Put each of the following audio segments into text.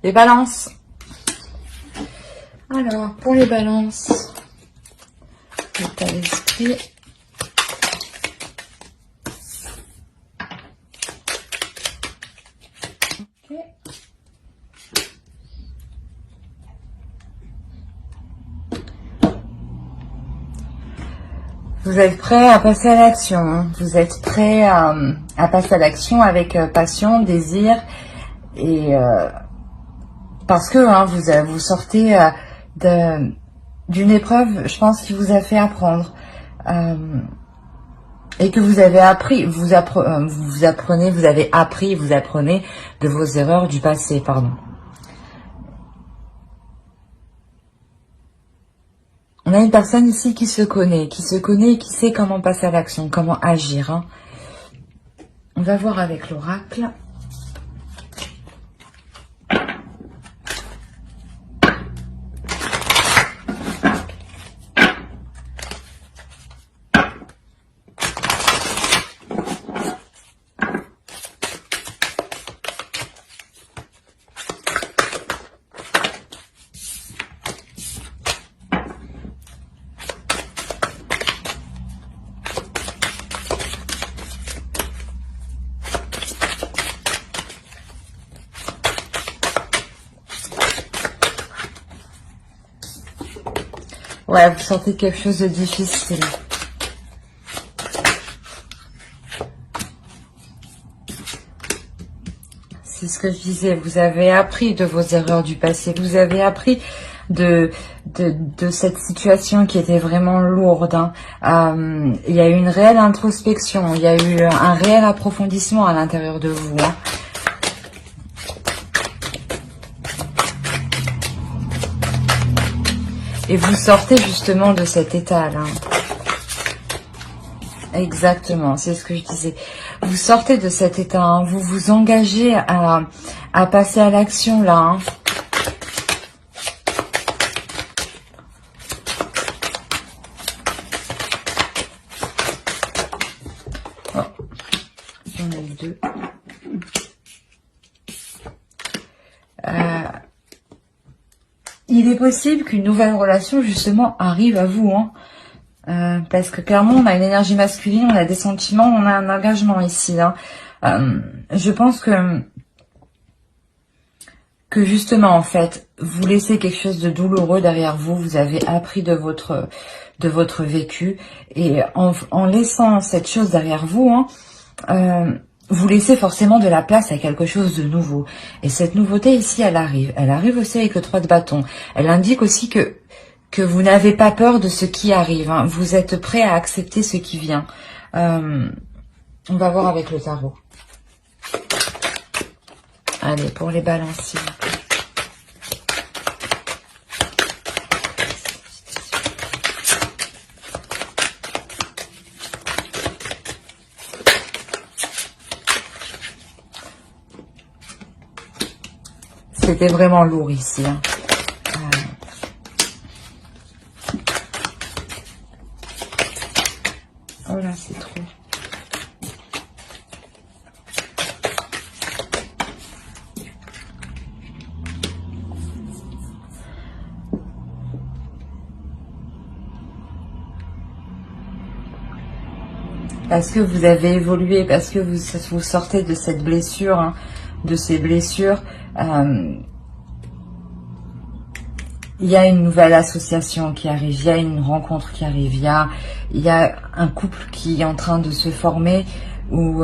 Les balances. Alors, pour les balances, l'état d'esprit. Ok. Vous êtes prêt à passer à l'action. Hein. Vous êtes prêt à passer à l'action avec passion, désir et parce que hein, vous sortez d'une épreuve, je pense, qui vous a fait apprendre et que vous avez appris, vous apprenez de vos erreurs du passé, pardon. On a une personne ici qui se connaît et qui sait comment passer à l'action, comment agir. Hein. On va voir avec l'oracle. Ouais, vous sentez quelque chose de difficile. C'est ce que je disais, vous avez appris de vos erreurs du passé, vous avez appris de cette situation qui était vraiment lourde. Hein. Il y a eu une réelle introspection, il y a eu un réel approfondissement à l'intérieur de vous. Hein. Et vous sortez justement de cet état-là. Exactement, c'est ce que je disais. Vous sortez de cet état, hein. Vous vous engagez à passer à l'action là. Hein. Oh, j'en ai deux. Il est possible qu'une nouvelle relation justement arrive à vous, hein. Parce que clairement on a une énergie masculine, on a des sentiments, on a un engagement ici. Hein. Je pense que justement en fait vous laissez quelque chose de douloureux derrière vous. Vous avez appris de votre vécu et en laissant cette chose derrière vous, hein, vous laissez forcément de la place à quelque chose de nouveau. Et cette nouveauté ici, elle arrive. Elle arrive aussi avec le 3 de bâton. Elle indique aussi que vous n'avez pas peur de ce qui arrive. Hein. Vous êtes prêt à accepter ce qui vient. On va voir avec le tarot. Allez, pour les balances, s'il vous plaît. C'était vraiment lourd ici. Hein. Oh là, c'est trop. Parce que vous avez évolué, parce que vous sortez de cette blessure, hein, de ces blessures. Il y a une nouvelle association qui arrive, il y a une rencontre qui arrive, il y a un couple qui est en train de se former ou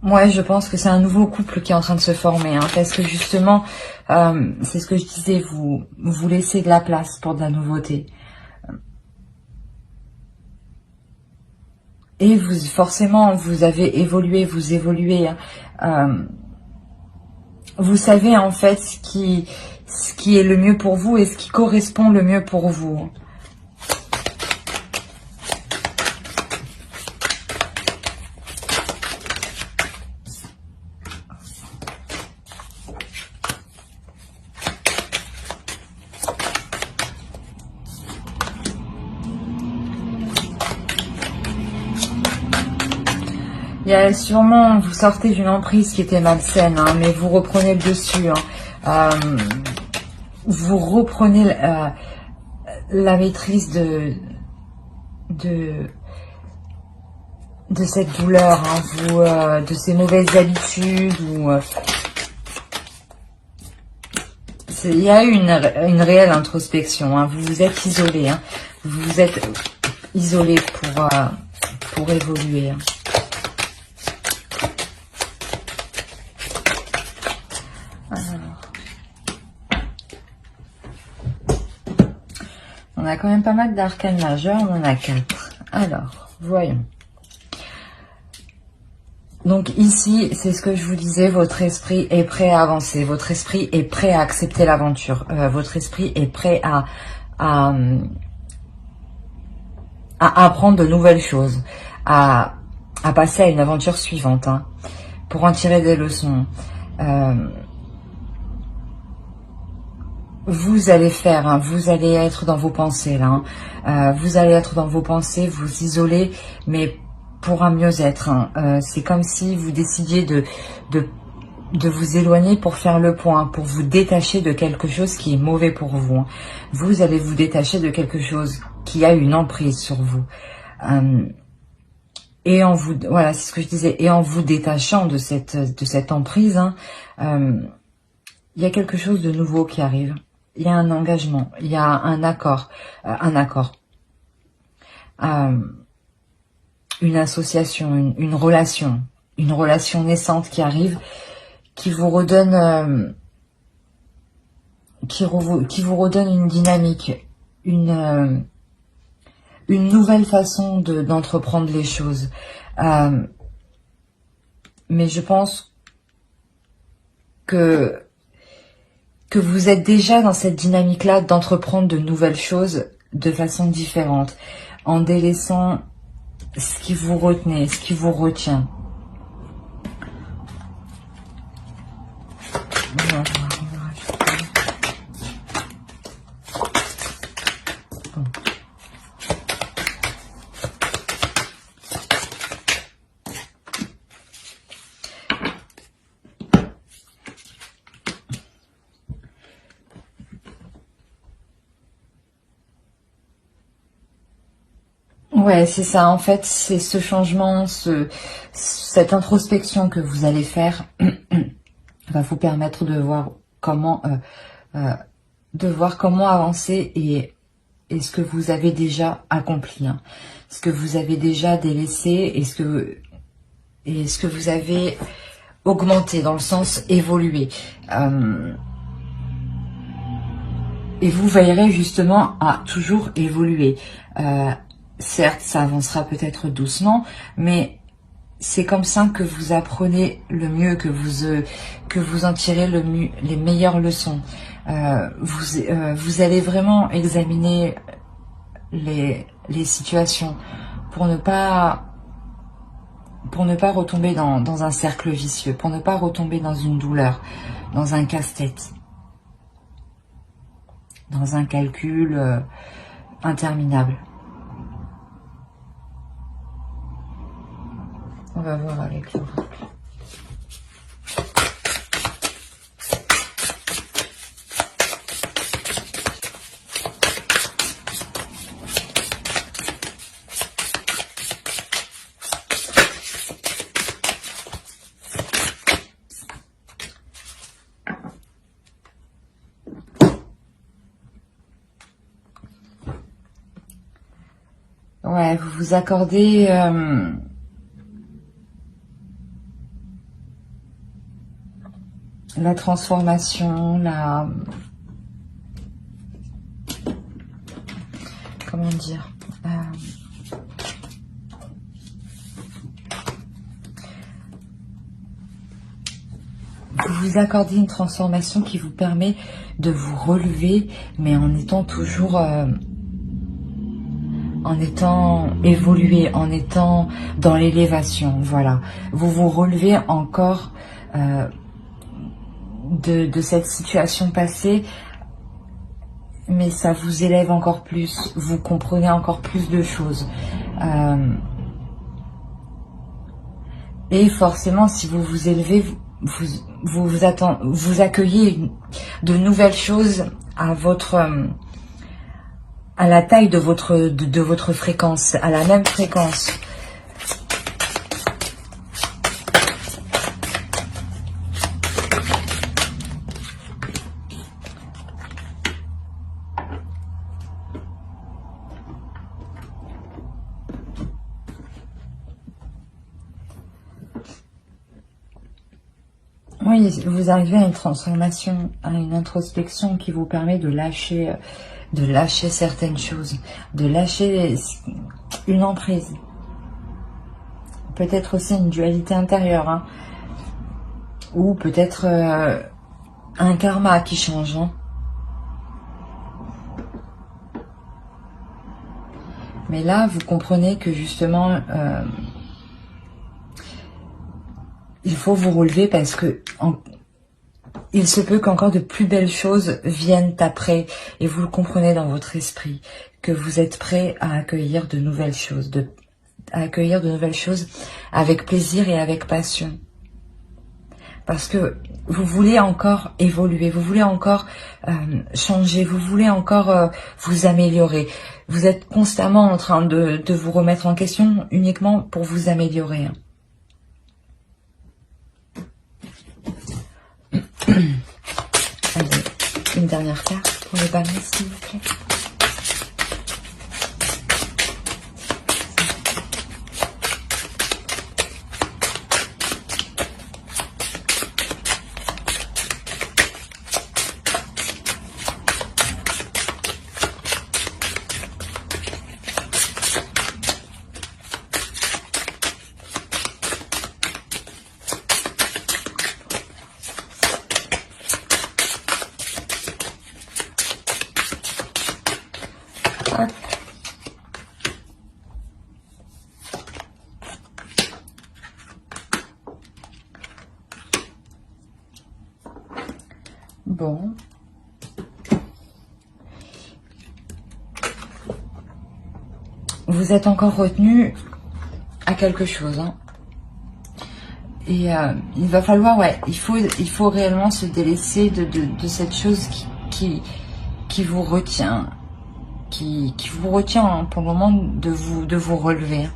moi je pense que c'est un nouveau couple qui est en train de se former, hein, parce que justement c'est ce que je disais, vous laissez de la place pour de la nouveauté. Et forcément vous avez évolué, vous évoluez. Hein, vous savez en fait ce qui est le mieux pour vous et ce qui correspond le mieux pour vous. Il Il y a sûrement, vous sortez d'une emprise qui était malsaine, hein, mais vous reprenez le dessus. Hein. Vous reprenez la maîtrise de cette douleur, hein, vous, de ces mauvaises habitudes. Il y a une réelle introspection. Hein, vous vous êtes isolé. Hein, vous vous êtes isolé pour évoluer. Hein. On a quand même pas mal d'arcanes majeurs, on en a 4. Alors, voyons. Donc ici, c'est ce que je vous disais, votre esprit est prêt à avancer, votre esprit est prêt à accepter l'aventure, votre esprit est prêt à apprendre de nouvelles choses, à passer à une aventure suivante, hein, pour en tirer des leçons. Vous allez faire, hein, vous allez être dans vos pensées là, hein, vous allez être dans vos pensées, vous isoler, mais pour un mieux-être. Hein. C'est comme si vous décidiez de vous éloigner pour faire le point, pour vous détacher de quelque chose qui est mauvais pour vous. Hein. Vous allez vous détacher de quelque chose qui a une emprise sur vous. Et en vous, voilà, c'est ce que je disais, et en vous détachant de cette emprise, hein, il y a quelque chose de nouveau qui arrive. Il y a un engagement, il y a un accord, une association, une relation naissante qui arrive, qui vous redonne, qui vous redonne une dynamique, une nouvelle façon d'entreprendre les choses. Mais je pense que vous êtes déjà dans cette dynamique-là d'entreprendre de nouvelles choses de façon différente, en délaissant ce qui vous retenait, ce qui vous retient. Ouais, c'est ça. En fait, c'est ce changement, cette introspection que vous allez faire va vous permettre de voir comment, avancer et ce que vous avez déjà accompli, hein, ce que vous avez déjà délaissé et ce que vous avez augmenté dans le sens évolué. Et vous veillerez justement à toujours évoluer. Certes, ça avancera peut-être doucement, mais c'est comme ça que vous apprenez le mieux, que vous en tirez les meilleures leçons. Vous allez vraiment examiner les situations pour ne pas retomber dans un cercle vicieux, pour ne pas retomber dans une douleur, dans un casse-tête, dans un calcul interminable. On va voir avec l'oracle. Ouais, vous vous accordez la transformation, comment dire, vous vous accordez une transformation qui vous permet de vous relever, mais en étant toujours, en étant évolué, en étant dans l'élévation, voilà. Vous vous relevez encore de cette situation passée, mais ça vous élève encore plus, vous comprenez encore plus de choses. Et forcément, si vous vous élevez, vous accueillez de nouvelles choses à à la taille de votre fréquence, à la même fréquence. Oui, vous arrivez à une transformation, à une introspection qui vous permet de lâcher certaines choses, de lâcher une emprise. Peut-être aussi une dualité intérieure, hein, ou peut-être un karma qui change. Hein. Mais là, vous comprenez que justement, il faut vous relever parce que il se peut qu'encore de plus belles choses viennent après. Et vous le comprenez dans votre esprit, que vous êtes prêt à accueillir de nouvelles choses, avec plaisir et avec passion. Parce que vous voulez encore évoluer, vous voulez encore changer, vous voulez encore vous améliorer. Vous êtes constamment en train de vous remettre en question uniquement pour vous améliorer. Hein. Allez, une dernière carte pour le balance, s'il vous plaît. Bon. Vous êtes encore retenu à quelque chose. Hein. Et il va falloir, il faut réellement se délaisser de cette chose qui vous retient. Qui vous retient hein, pour le moment de vous relever.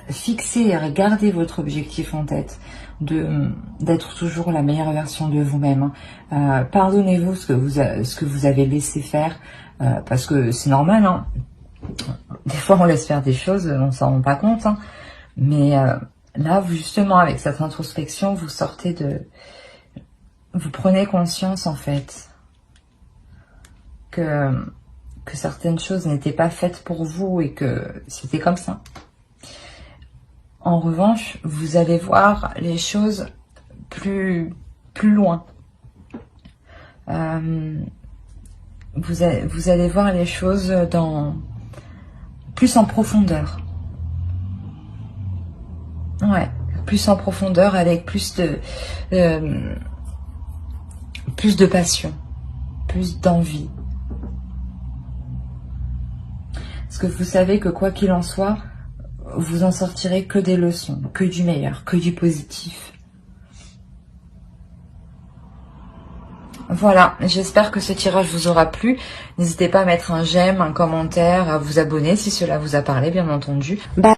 Fixez et regardez votre objectif en tête, d'être toujours la meilleure version de vous-même. Pardonnez-vous ce que vous avez laissé faire, parce que c'est normal. Hein. Des fois, on laisse faire des choses, on s'en rend pas compte. Hein. Mais là, justement, avec cette introspection, vous prenez conscience en fait que certaines choses n'étaient pas faites pour vous et que c'était comme ça. En revanche, vous allez voir les choses plus loin. Vous allez voir les choses plus en profondeur. Ouais, plus en profondeur avec plus de passion, plus d'envie. Parce que vous savez que quoi qu'il en soit, vous en sortirez que des leçons, que du meilleur, que du positif. Voilà, j'espère que ce tirage vous aura plu. N'hésitez pas à mettre un j'aime, un commentaire, à vous abonner si cela vous a parlé, bien entendu. Bye.